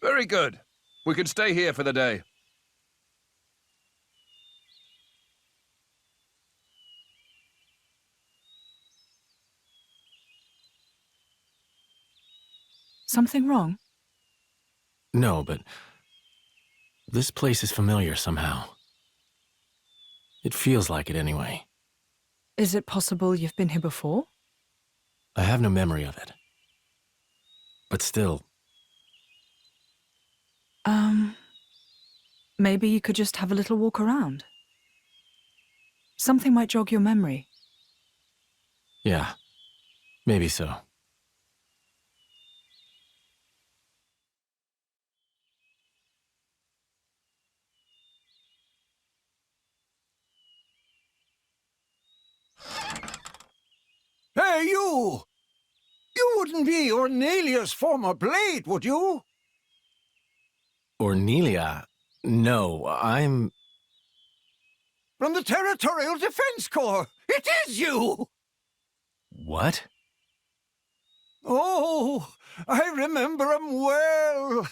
Very good. We can stay here for the day. Something wrong? No, but this place is familiar somehow. It feels like it anyway. Is it possible you've been here before? I have no memory of it. But still... Maybe you could just have a little walk around. Something might jog your memory. Yeah, maybe so. Hey, you! You wouldn't be Ornelia's former blade, would you? Ornelia? No, I'm... From the Territorial Defense Corps! It is you! What? Oh, I remember 'em well.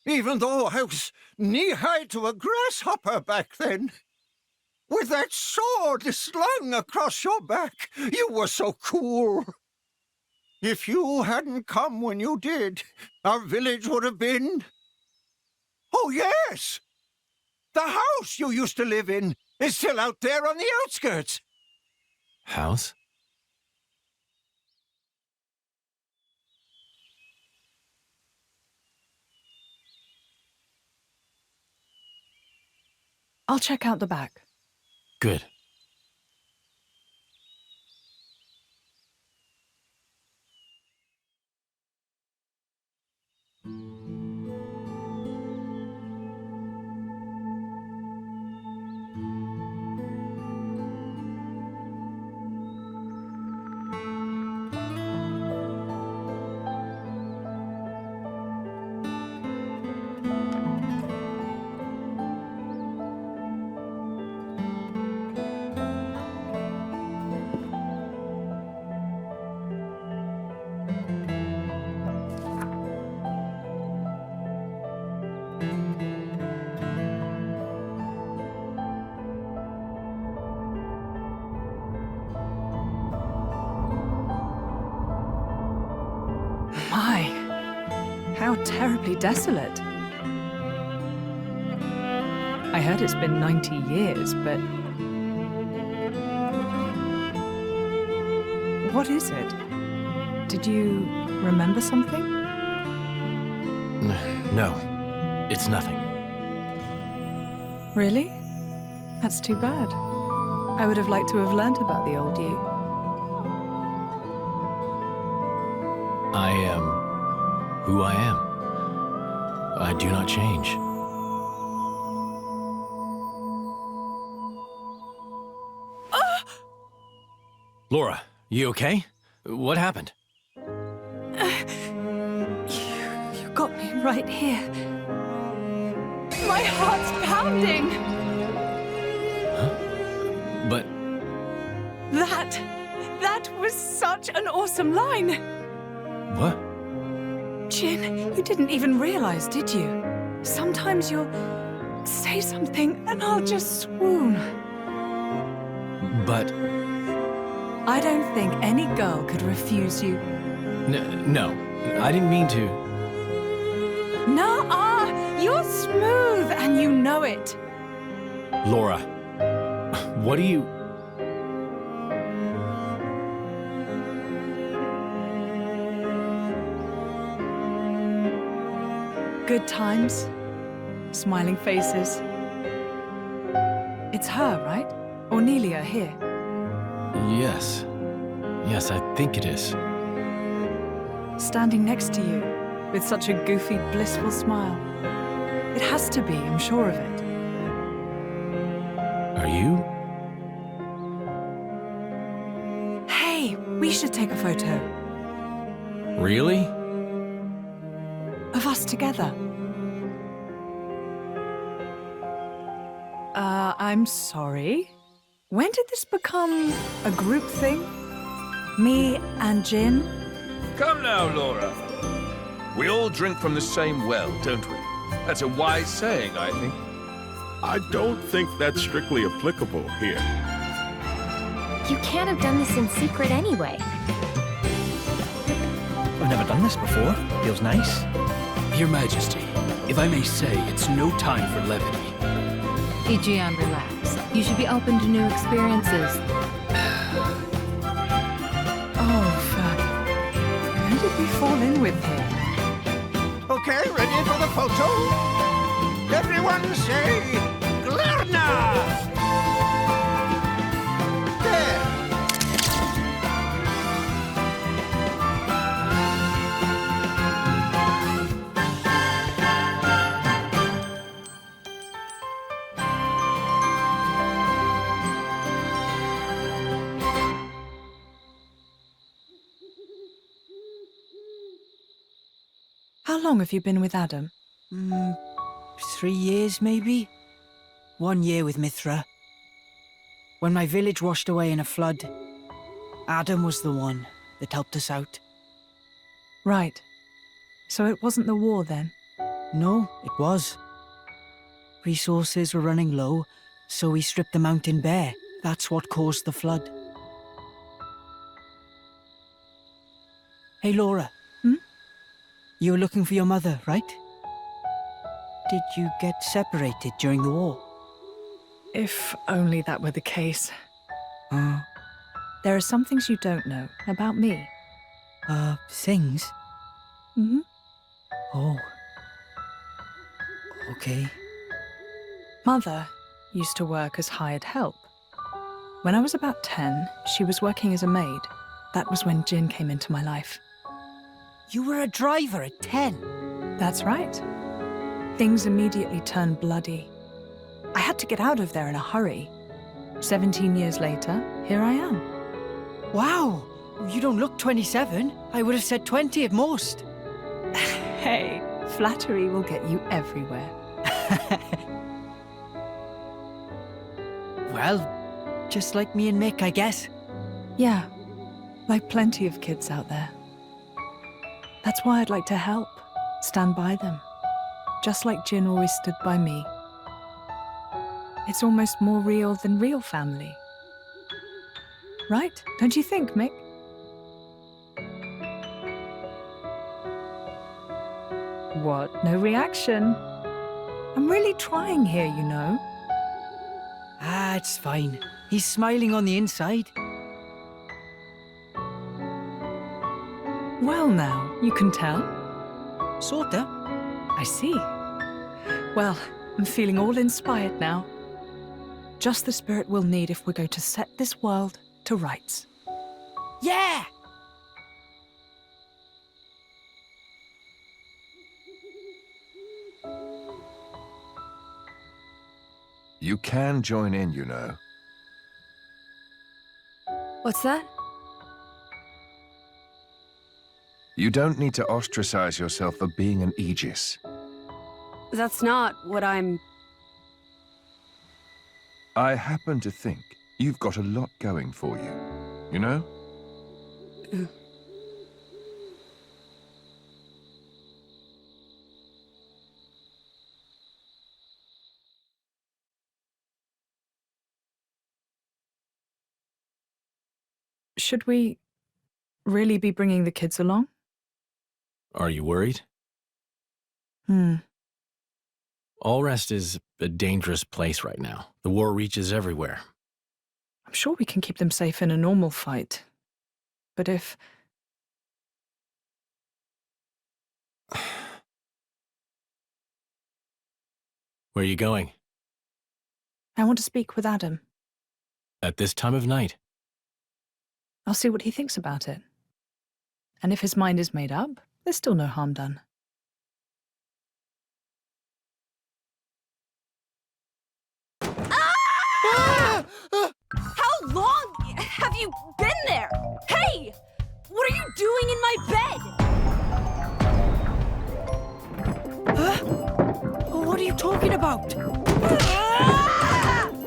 Even though I was knee-high to a grasshopper back then. With that sword slung across your back, you were so cool. If you hadn't come when you did, our village would have been... Oh, yes! The house you used to live in is still out there on the outskirts. House? I'll check out the back. Good. My, how terribly desolate. I heard it's been 90 years, but... What is it? Did you remember something? No, it's nothing. Really? That's too bad. I would have liked to have learnt about the old you. I am who I am. I do not change. Laura, you okay? What happened? You got me right here. My heart's pounding! Huh? But... That was such an awesome line! What? Jin, you didn't even realize, did you? Sometimes you'll say something and I'll just swoon. But... I don't think any girl could refuse you. No, I didn't mean to. Nuh-uh! You're smooth and you know it. Laura, what do you... Good times, smiling faces. It's her, right? Ornelia here. Yes. Yes, I think it is. Standing next to you, with such a goofy, blissful smile. It has to be, I'm sure of it. Are you? Hey, we should take a photo. Really? Of us together. I'm sorry. When did this become a group thing? Me and Jin? Come now, Laura. We all drink from the same well, don't we? That's a wise saying, I think. I don't think that's strictly applicable here. You can't have done this in secret anyway. I've never done this before. Feels nice. Your Majesty, if I may say, it's no time for levity. EGM, relax. You should be open to new experiences. Oh, fuck. Who did we fall in with here? Okay, ready for the photo? Everyone say, Glarna! There. How long have you been with Adam? 3 years, maybe? 1 year with Mithra. When my village washed away in a flood, Adam was the one that helped us out. Right. So it wasn't the war then? No, it was. Resources were running low, so we stripped the mountain bare. That's what caused the flood. Hey, Laura. You were looking for your mother, right? Did you get separated during the war? If only that were the case. There are some things you don't know about me. Things? Mm-hmm. Oh. Okay. Mother used to work as hired help. When I was about 10, she was working as a maid. That was when Jin came into my life. You were a driver at 10? That's right. Things immediately turned bloody. I had to get out of there in a hurry. 17 years later, here I am. Wow! You don't look 27. I would have said 20 at most. Hey, flattery will get you everywhere. Well, just like me and Mick, I guess. Yeah, like plenty of kids out there. That's why I'd like to help, stand by them, just like Jin always stood by me. It's almost more real than real family. Right? Don't you think, Mick? What? No reaction? I'm really trying here, you know. Ah, it's fine. He's smiling on the inside. Well now, you can tell. Sorta. I see. Well, I'm feeling all inspired now. Just the spirit we'll need if we're going to set this world to rights. Yeah! You can join in, you know. What's that? You don't need to ostracize yourself for being an Aegis. That's not what I'm... I happen to think you've got a lot going for you, you know? Should we really be bringing the kids along? Are you worried? Allrest is a dangerous place right now. The war reaches everywhere. I'm sure we can keep them safe in a normal fight. But if... Where are you going? I want to speak with Adam. At this time of night? I'll see what he thinks about it. And if his mind is made up, there's still no harm done. How long have you been there? Hey! What are you doing in my bed? What are you talking about?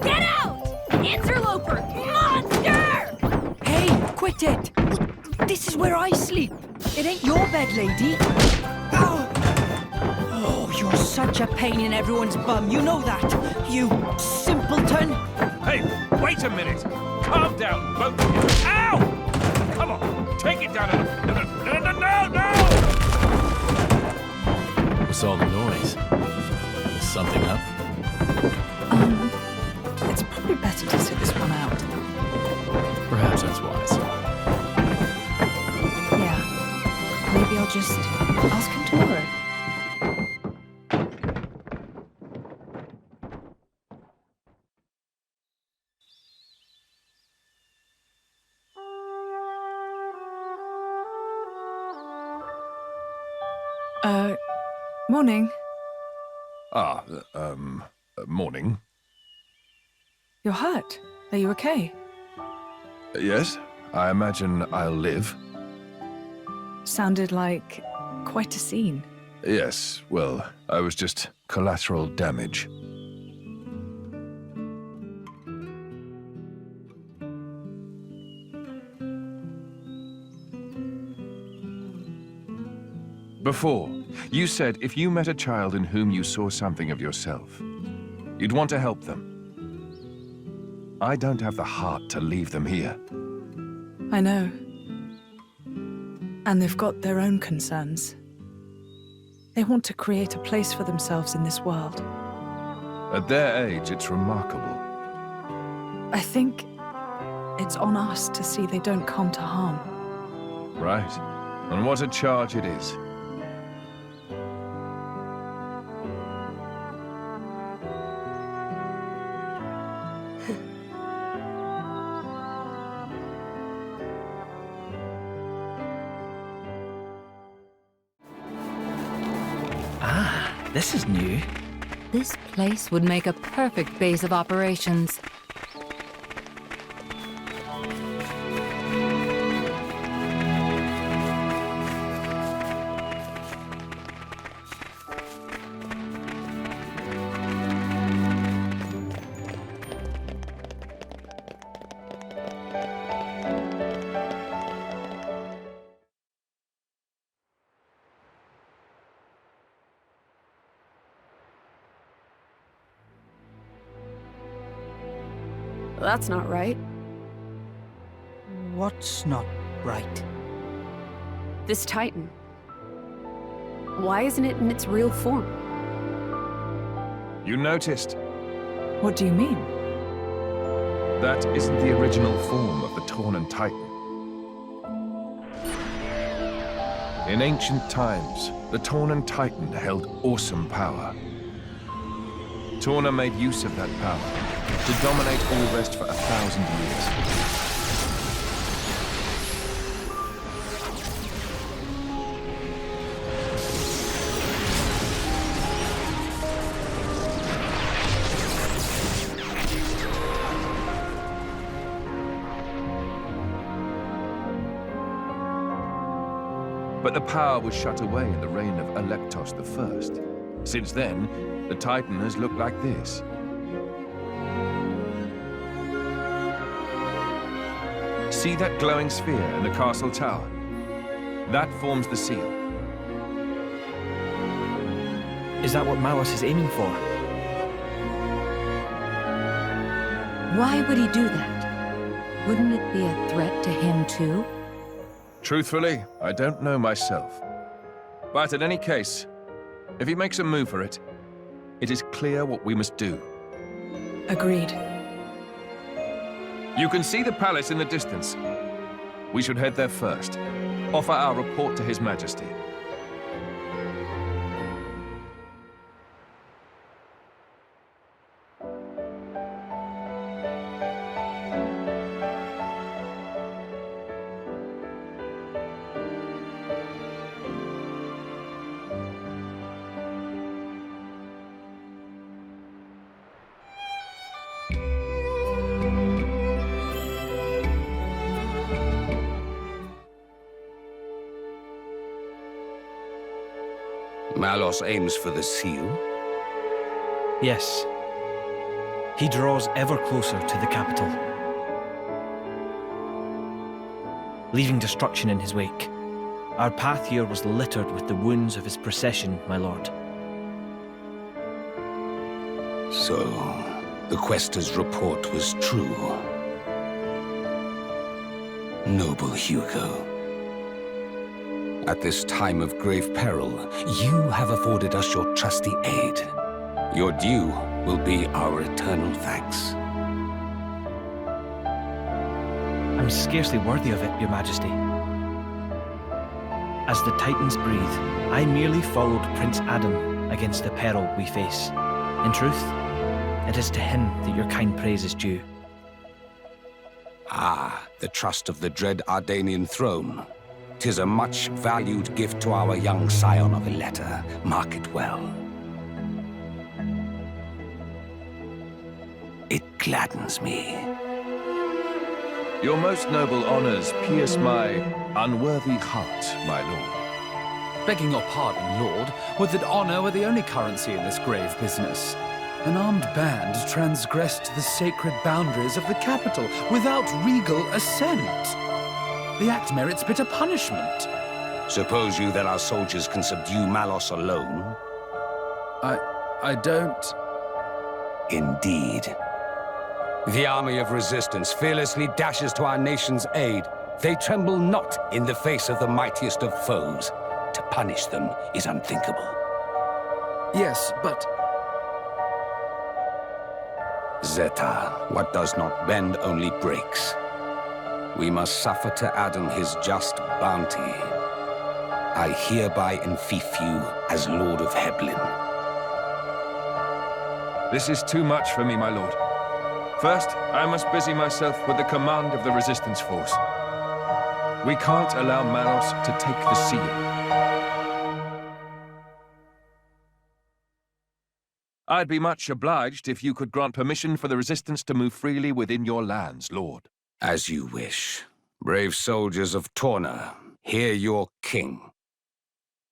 Get out! Interloper! Monster! Hey, quit it! This is where I sleep. It ain't your bed, lady. Ow! Oh, you're such a pain in everyone's bum. You know that, you simpleton. Hey, wait a minute! Calm down, both of you. Ow! Come on, take it down. No! What's all the noise? Is something up? It's probably better to sit this one out. Perhaps that's wise. Yeah. Maybe I'll just ask him tomorrow. Morning. Morning. You're hurt. Are you okay? Yes, I imagine I'll live. Sounded like quite a scene. Yes, well, I was just collateral damage. Before, you said if you met a child in whom you saw something of yourself, you'd want to help them. I don't have the heart to leave them here. I know. And they've got their own concerns. They want to create a place for themselves in this world. At their age, it's remarkable. I think it's on us to see they don't come to harm. Right. And what a charge it is. This is new. This place would make a perfect base of operations. That's not right. What's not right? This Titan. Why isn't it in its real form? You noticed? What do you mean? That isn't the original form of the Torna Titan. In ancient times, the Torna Titan held awesome power. Torna made use of that power to dominate all rest for 1,000 years. But the power was shut away in the reign of Electos I. Since then, the Titan has looked like this. See that glowing sphere in the castle tower? That forms the seal. Is that what Malos is aiming for? Why would he do that? Wouldn't it be a threat to him too? Truthfully, I don't know myself. But in any case, if he makes a move for it, it is clear what we must do. Agreed. You can see the palace in the distance. We should head there first. Offer our report to His Majesty. Malos aims for the seal? Yes. He draws ever closer to the capital, leaving destruction in his wake. Our path here was littered with the wounds of his procession, my lord. So, the Quester's report was true. Noble Hugo. At this time of grave peril, you have afforded us your trusty aid. Your due will be our eternal thanks. I'm scarcely worthy of it, Your Majesty. As the Titans breathe, I merely followed Prince Adam against the peril we face. In truth, it is to him that your kind praise is due. Ah, the trust of the dread Ardanian throne. 'Tis a much-valued gift to our young scion of Ileta. Mark it well. It gladdens me. Your most noble honors pierce my unworthy heart, my lord. Begging your pardon, Lord, would that honor were the only currency in this grave business. An armed band transgressed the sacred boundaries of the capital without regal assent. The act merits bitter punishment. Suppose you that our soldiers can subdue Malos alone? I don't... Indeed. The army of resistance fearlessly dashes to our nation's aid. They tremble not in the face of the mightiest of foes. To punish them is unthinkable. Yes, but... Zeta, what does not bend only breaks. We must suffer to Adam his just bounty. I hereby enfeoff you as Lord of Heblin. This is too much for me, my lord. First, I must busy myself with the command of the resistance force. We can't allow Manos to take the seal. I'd be much obliged if you could grant permission for the resistance to move freely within your lands, lord. As you wish. Brave soldiers of Torna, hear your king.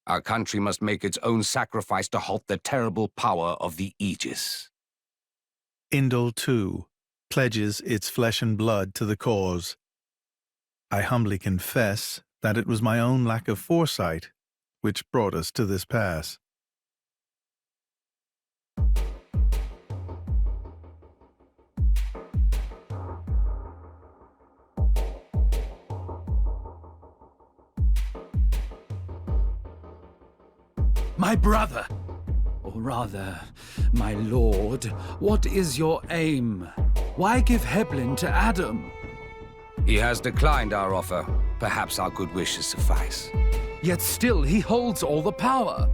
Our country must make its own sacrifice to halt the terrible power of the Aegis. Indol, too, pledges its flesh and blood to the cause. I humbly confess that it was my own lack of foresight which brought us to this pass. My brother, or rather, my lord, what is your aim? Why give Heblin to Adam? He has declined our offer. Perhaps our good wishes suffice. Yet still he holds all the power.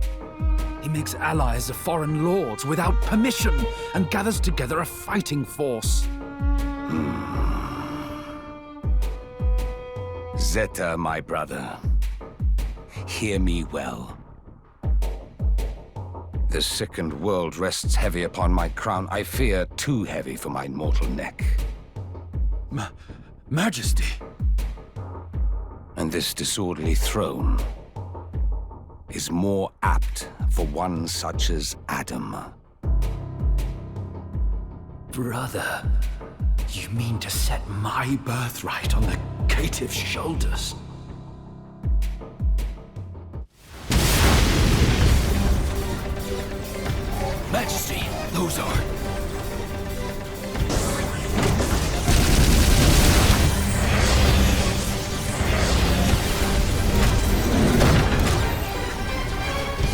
He makes allies of foreign lords without permission and gathers together a fighting force. Zeta, my brother, hear me well. The sickened world rests heavy upon my crown. I fear too heavy for my mortal neck. Majesty. And this disorderly throne is more apt for one such as Adam. Brother, you mean to set my birthright on the caitiff's shoulders? Majesty, those are...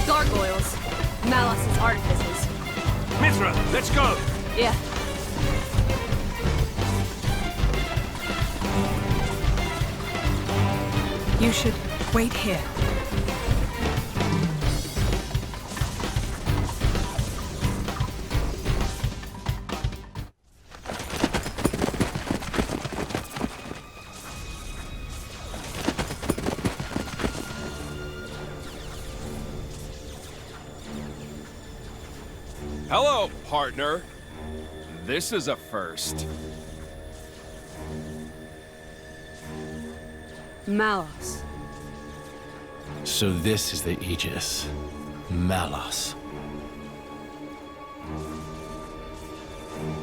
Gargoyles. Malos' artifices. Mithra, let's go! Yeah. You should wait here. Hello, partner. This is a first. Malos. So this is the Aegis. Malos.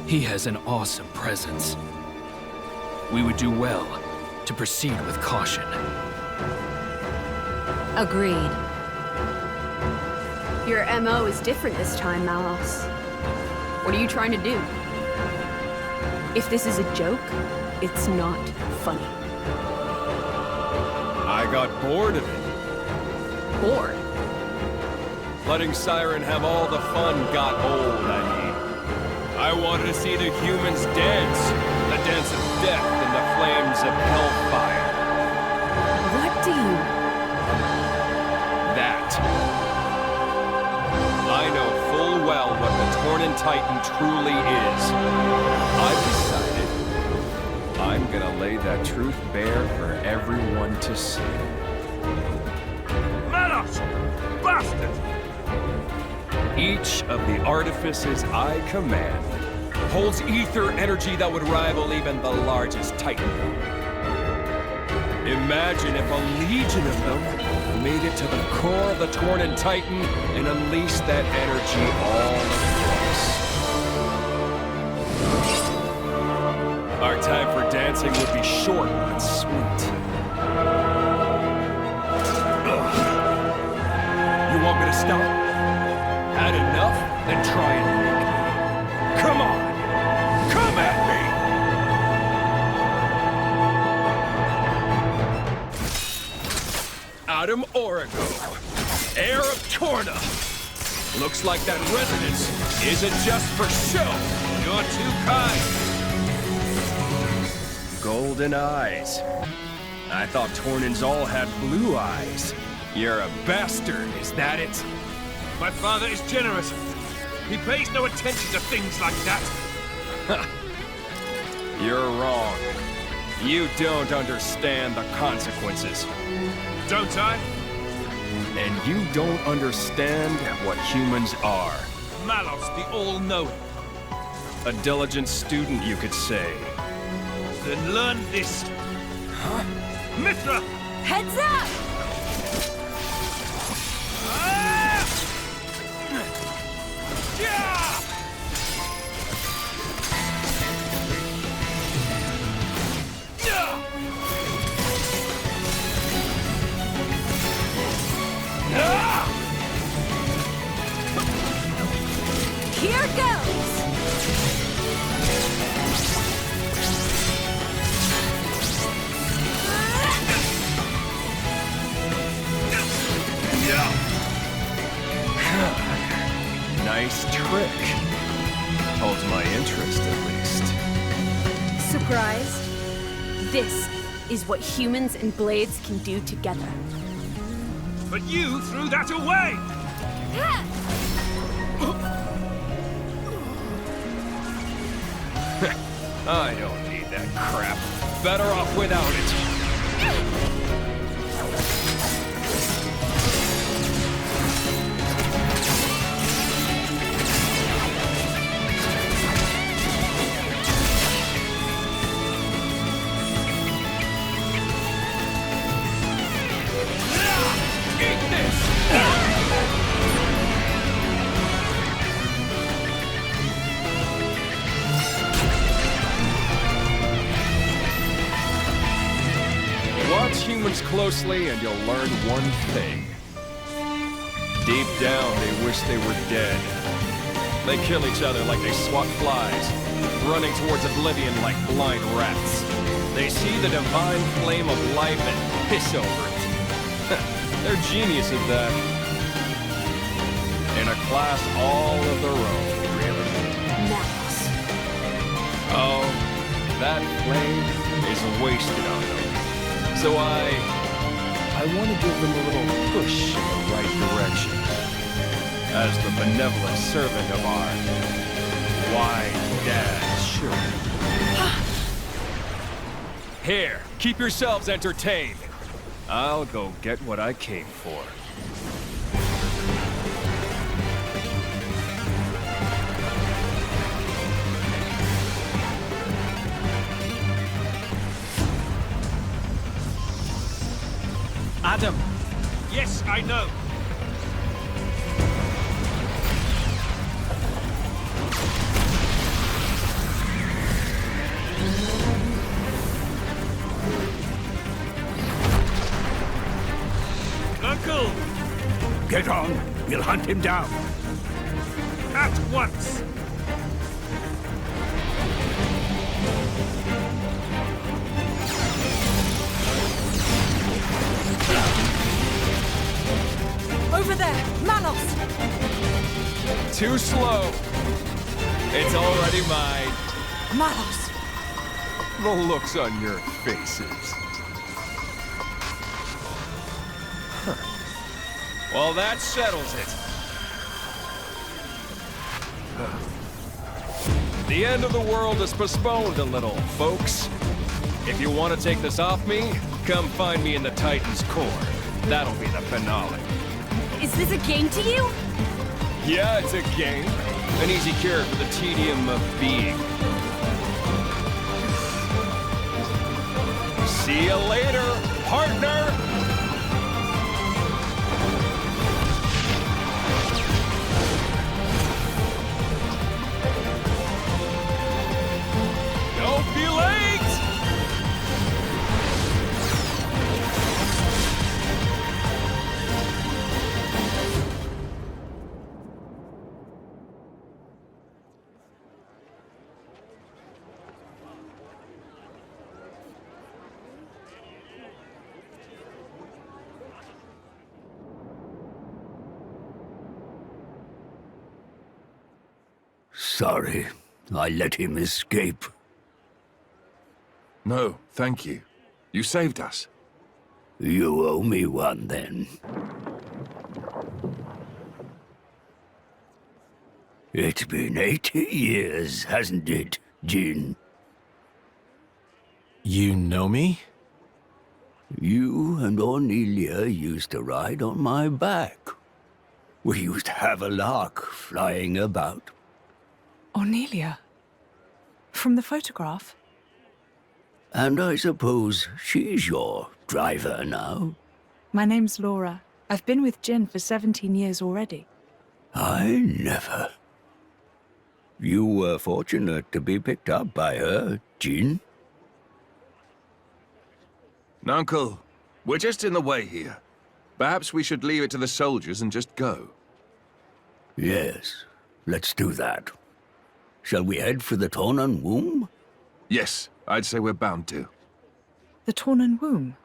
He has an awesome presence. We would do well to proceed with caution. Agreed. Your MO is different this time, Malos. What are you trying to do? If this is a joke, it's not funny. I got bored of it. Bored? Letting Siren have all the fun got old, I mean. I wanted to see the humans dance. The dance of death in the flames of hellfire. What do you... That. I know full well what the Tornan Titan truly is. I've decided I'm gonna lay that truth bare for everyone to see. Manos! Bastard! Each of the artifices I command holds ether energy that would rival even the largest Titan. Imagine if a legion of them made it to the core of the Tornan Titan and unleashed that energy all across. Our time for dancing would be short but sweet. Ugh. You want me to stop? Had enough? Then try and make me. Come on! Come at me! Adam Origo, heir of Torna. Looks like that resonance isn't just for show. You're too kind. Golden eyes. I thought Tornans all had blue eyes. You're a bastard, is that it? My father is generous. He pays no attention to things like that. You're wrong. You don't understand the consequences. Don't I? And you don't understand what humans are. Malos, the all-knowing. A diligent student, you could say. Then learn this. Huh? Mithra! Heads up! Here goes! Nice trick. Holds my interest, at least. Surprised? This is what humans and blades can do together. But you threw that away! I don't need that crap. Better off without it. Watch humans closely and you'll learn one thing. Deep down, they wish they were dead. They kill each other like they swat flies, running towards oblivion like blind rats. They see the divine flame of life and piss over it. They're genius at that. In a class all of their own, really. Malos. Oh, that flame is wasted on them. So I want to give them a little push in the right direction. As the benevolent servant of our wise dad should. Here, keep yourselves entertained. I'll go get what I came for. Adam! Yes, I know. Uncle! Get on. We'll hunt him down. At once! Over there! Manos! Too slow. It's already mine. Manos! The looks on your faces. Well, that settles it. The end of the world is postponed a little, folks. If you want to take this off me, come find me in the Titan's core. That'll be the finale. Is this a game to you? Yeah, it's a game. An easy cure for the tedium of being. See you later, partner! Don't be late! Sorry, I let him escape. No, thank you. You saved us. You owe me one, then. It's been 80 years, hasn't it, Jin? You know me? You and Ornelia used to ride on my back. We used to have a lark flying about. Ornelia? From the photograph? And I suppose she's your driver now? My name's Laura. I've been with Jin for 17 years already. I never. You were fortunate to be picked up by her, Jin. Uncle, we're just in the way here. Perhaps we should leave it to the soldiers and just go. Yes, let's do that. Shall we head for the Tornan womb? Yes, I'd say we're bound to. The Tornan womb?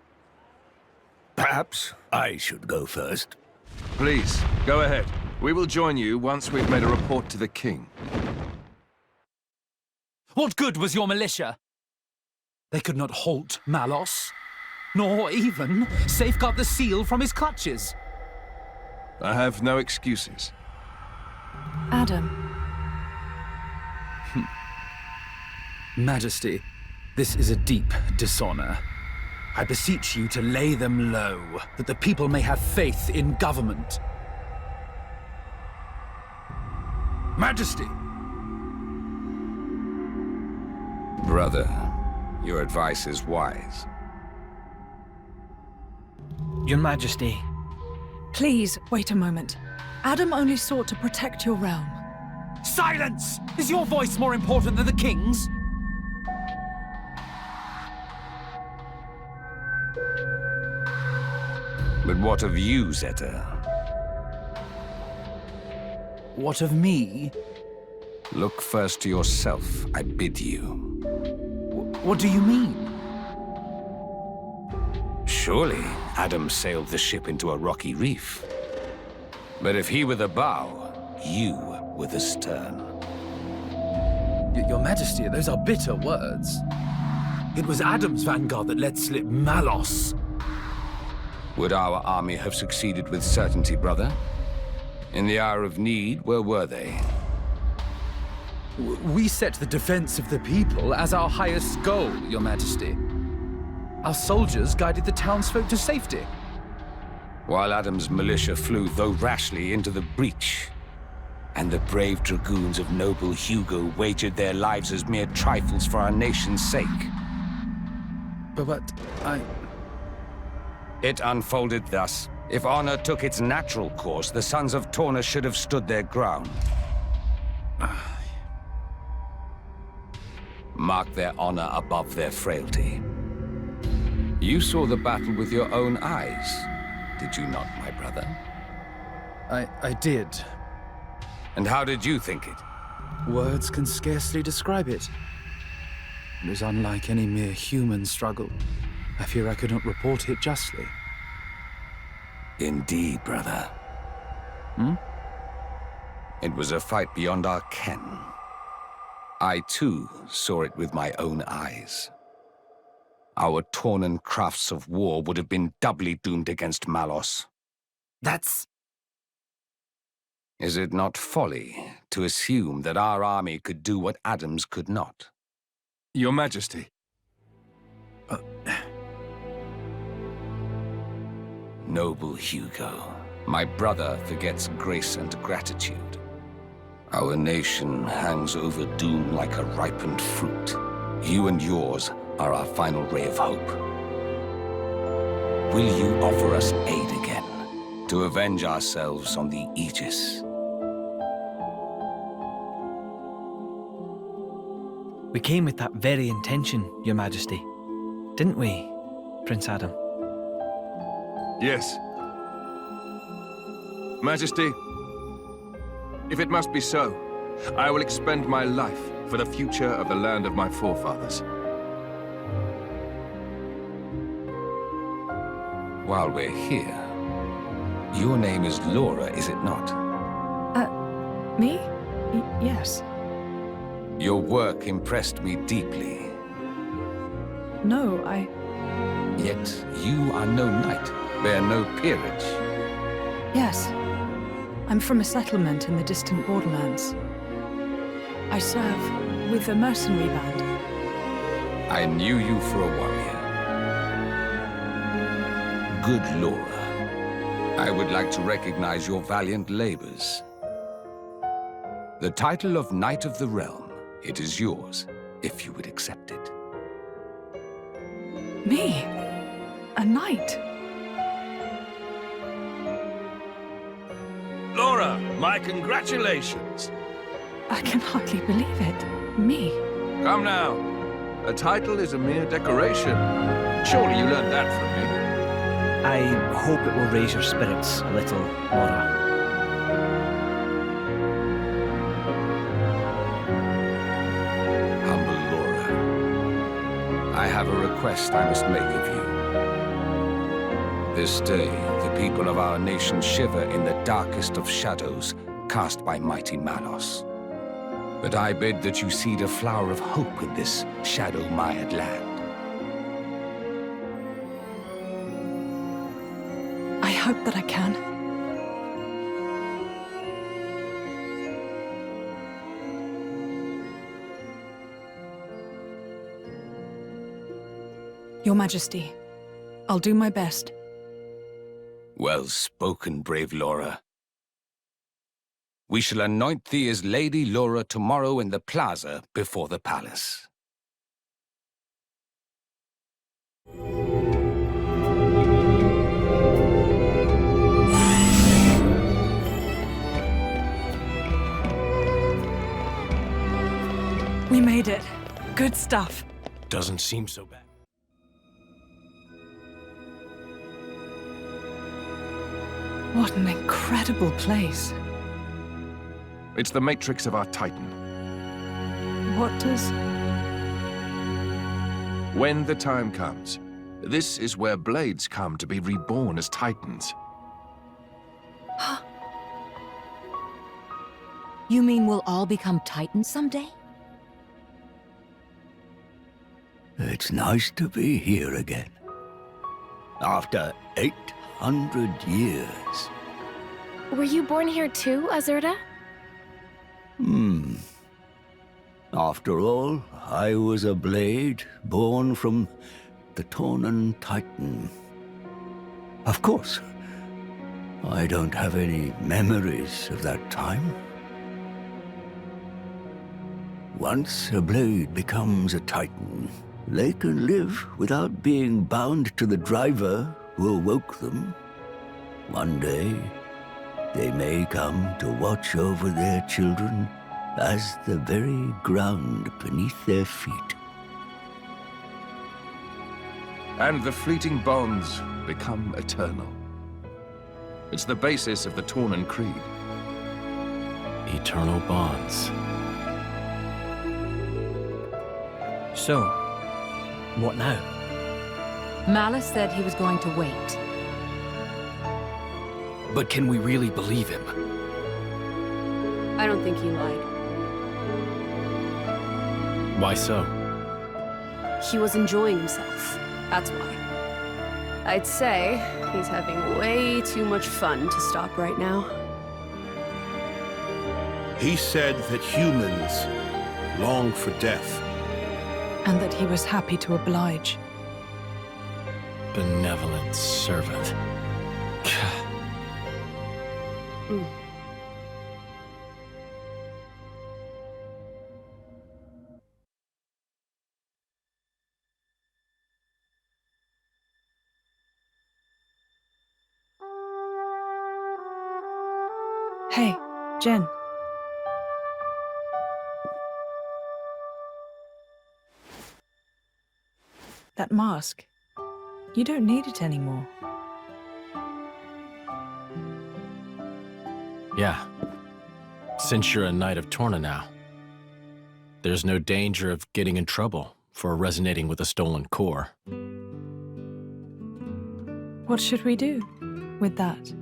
Perhaps I should go first. Please, go ahead. We will join you once we've made a report to the king. What good was your militia? They could not halt Malos, nor even safeguard the seal from his clutches. I have no excuses. Adam. Majesty, this is a deep dishonor. I beseech you to lay them low, that the people may have faith in government. Majesty! Brother, your advice is wise. Your Majesty. Please, wait a moment. Adam only sought to protect your realm. Silence! Is your voice more important than the king's? But what of you, Zeta? What of me? Look first to yourself, I bid you. What do you mean? Surely Adam sailed the ship into a rocky reef. But if he were the bow, you were the stern. Your Majesty, those are bitter words. It was Adam's vanguard that let slip Malos. Would our army have succeeded with certainty, brother? In the hour of need, where were they? We set the defense of the people as our highest goal, Your Majesty. Our soldiers guided the townsfolk to safety. While Adam's militia flew, though rashly, into the breach, and the brave dragoons of noble Hugo wagered their lives as mere trifles for our nation's sake. But It unfolded thus. If honor took its natural course, the sons of Torna should have stood their ground. Mark their honor above their frailty. You saw the battle with your own eyes. did you not, my brother? I did. And how did you think it? Words can scarcely describe it. It was unlike any mere human struggle. I fear I couldn't report it justly. Indeed, brother. It was a fight beyond our ken. I, too, saw it with my own eyes. Our Tornan crafts of war would have been doubly doomed against Malos. That's... Is it not folly to assume that our army could do what Adam's could not? Your Majesty. Noble Hugo, my brother forgets grace and gratitude. Our nation hangs over doom like a ripened fruit. You and yours are our final ray of hope. Will you offer us aid again, to avenge ourselves on the Aegis? We came with that very intention, Your Majesty. Didn't we, Prince Adam? Yes. Majesty, if it must be so, I will expend my life for the future of the land of my forefathers. While we're here, your name is Laura, is it not? Me? Yes. Your work impressed me deeply. No, Yet you are no knight, bear no peerage. Yes. I'm from a settlement in the distant borderlands. I serve with a mercenary band. I knew you for a warrior. Good Laura, I would like to recognize your valiant labors. The title of Knight of the Realm, it is yours, if you would accept it. Me? A knight? Laura, my congratulations. I can hardly believe it. Me? Come now. A title is a mere decoration. Surely you learned that from me. I hope it will raise your spirits a little, Laura. Humble Laura, I have a request I must make of you. This day, the people of our nation shiver in the darkest of shadows cast by mighty Malos. But I bid that you seed a flower of hope in this shadow-mired land. I hope that I can. Your Majesty, I'll do my best. Well spoken, brave Laura. We shall anoint thee as Lady Laura tomorrow in the plaza before the palace. We made it. Good stuff. Doesn't seem so bad. What an incredible place. It's the matrix of our Titan. What does... When the time comes, this is where blades come to be reborn as Titans. You mean we'll all become Titans someday? It's nice to be here again. After 800 years. Were you born here too, Azurda? After all, I was a blade born from the Tornan Titan. Of course, I don't have any memories of that time. Once a blade becomes a Titan, they can live without being bound to the driver who awoke them. One day, they may come to watch over their children as the very ground beneath their feet. And the fleeting bonds become eternal. It's the basis of the Tornan Creed. Eternal bonds. So, what now? Malice said he was going to wait. But can we really believe him? I don't think he lied. Why so? He was enjoying himself. That's why. I'd say he's having way too much fun to stop right now. He said that humans long for death. And that he was happy to oblige. Benevolent servant. Hey, Jen. That mask. You don't need it anymore. Yeah. Since you're a Knight of Torna now, there's no danger of getting in trouble for resonating with a stolen core. What should we do with that?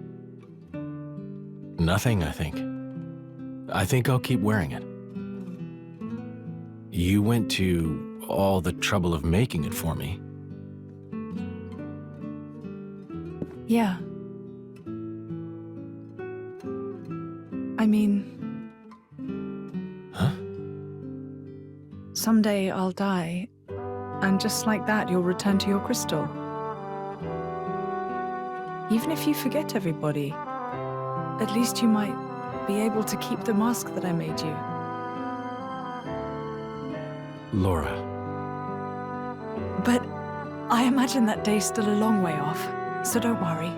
Nothing, I think. I think I'll keep wearing it. You went to all the trouble of making it for me. Yeah. I mean... Huh? Someday I'll die, and just like that you'll return to your crystal. Even if you forget everybody, at least you might be able to keep the mask that I made you. Laura. But I imagine that day's still a long way off, so don't worry.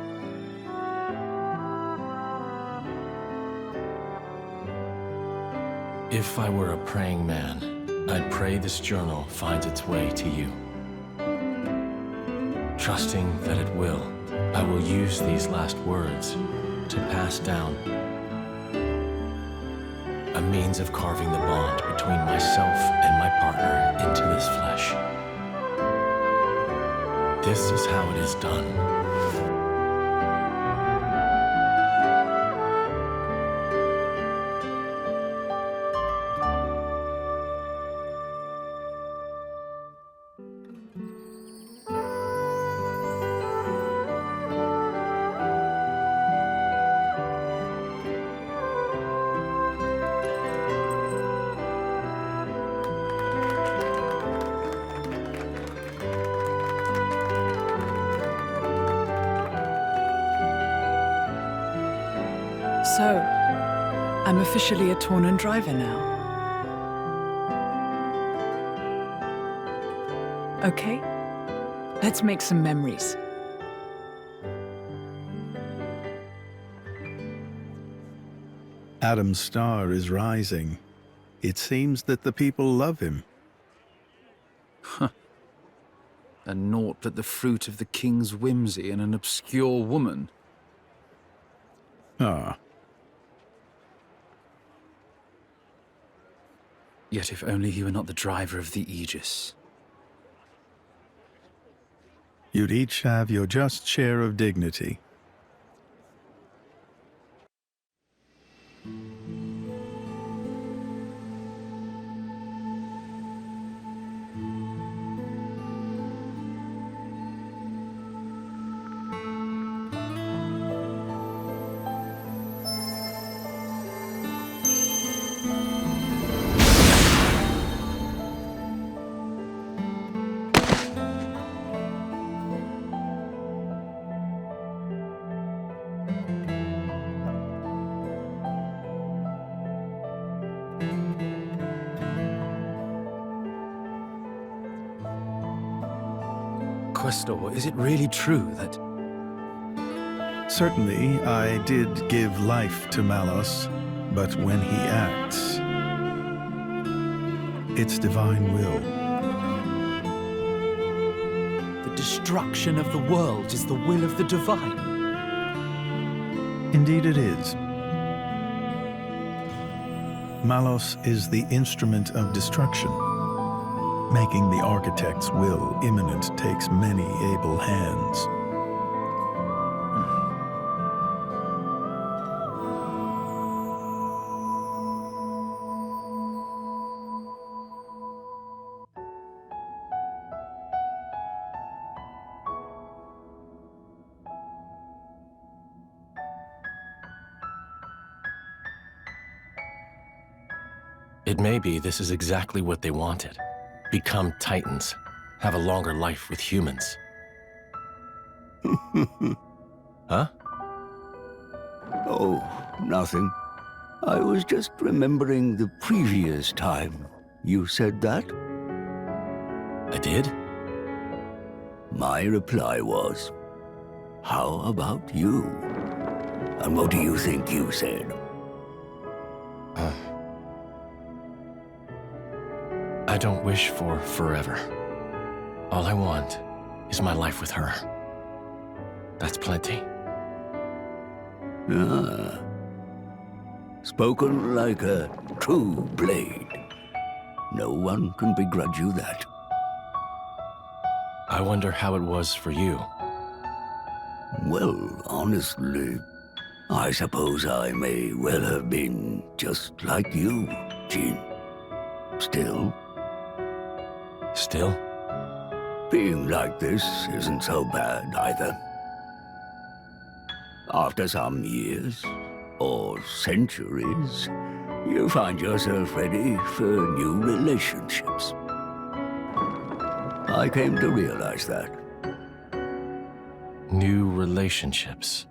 If I were a praying man, I'd pray this journal finds its way to you. Trusting that it will, I will use these last words to pass down a means of carving the bond between myself and my partner into this flesh. This is how it is done. So, I'm officially a Tornan driver now. Okay, let's make some memories. Adam's star is rising. It seems that the people love him. Huh. And naught but the fruit of the king's whimsy and an obscure woman. Ah. Yet if only he were not the driver of the Aegis. You'd each have your just share of dignity. Questor, is it really true that... Certainly, I did give life to Malos, but when he acts, it's divine will. The destruction of the world is the will of the divine? Indeed it is. Malos is the instrument of destruction. Making the architect's will imminent takes many able hands. It may be this is exactly what they wanted. Become Titans. Have a longer life with humans. Huh? Oh, nothing. I was just remembering the previous time you said that. I did? My reply was, how about you? And what do you think you said? I don't wish for forever. All I want is my life with her. That's plenty. Ah. Spoken like a true blade. No one can begrudge you that. I wonder how it was for you. Well, honestly, I suppose I may well have been just like you, Jean. Still? Still? Being like this isn't so bad either. After some years, or centuries, you find yourself ready for new relationships. I came to realize that. New relationships.